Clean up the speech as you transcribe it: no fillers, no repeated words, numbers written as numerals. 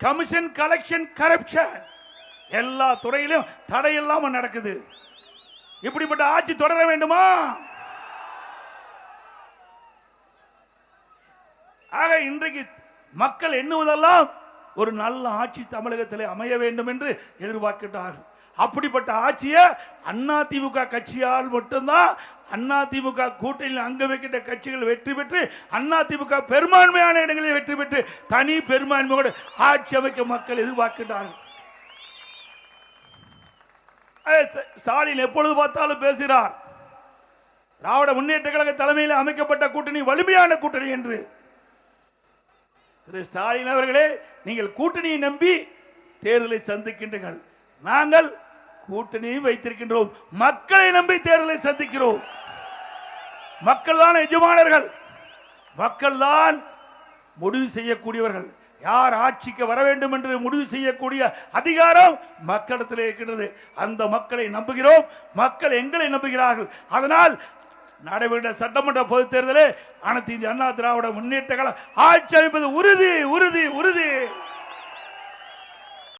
Commission, collection, corruption எல்லா துறையிலும் தடையில்லாம நடக்குது. இப்படிப்பட்ட ஆட்சி தொடர வேண்டுமா? ஆக இன்றைக்கு மக்கள் எண்ணுவதெல்லாம் ஒரு நல்ல ஆட்சி தமிழகத்தில் அமைய வேண்டும் என்று எதிர்பார்க்கிறார்கள். அப்படிப்பட்ட ஆட்சியை அதிமுக கட்சியால் மட்டும்தான், அதிமுக கூட்டணியில் அங்க வைக்கின்ற கட்சிகள் வெற்றி பெற்று அதிமுக பெரும்பான்மையான இடங்களில் வெற்றி பெற்று தனி பெரும்பான்மையோடு ஆட்சி அமைக்க மக்கள் எதிர்பார்க்கிறார்கள். ஸ்டாலின் எப்பொழுது பார்த்தாலும் பேசுகிறார், திராவிட முன்னேற்ற கழக தலைமையில் அமைக்கப்பட்ட கூட்டணி வலிமையான கூட்டணி என்று. திரு ஸ்டாலின் அவர்களே, நீங்கள் கூட்டணியை நம்பி தேர்தலை சந்திக்கின்றீர்கள். நாங்கள் கூட்டணியை வைத்திருக்கின்றோம், மக்களை நம்பி தேர்தலை சந்திக்கிறோம். மக்கள் தான் எஜமானர்கள், மக்கள் தான் முடிவு செய்யக்கூடியவர்கள். யார் ஆட்சிக்கு வர வேண்டும் என்று முடிவு செய்யக்கூடிய அதிகாரம் மக்களிடத்தில் இருக்கின்றது. அந்த மக்களை நம்புகிறோம், மக்கள் எங்களை நம்புகிறார்கள். அதனால் நடைபெற்ற சட்டமன்ற பொதுத் தேர்தலில் அனைத்து இந்திய அண்ணா திராவிட முன்னேற்ற கழகம் ஆட்சி அமைப்பது உறுதி உறுதி உறுதி.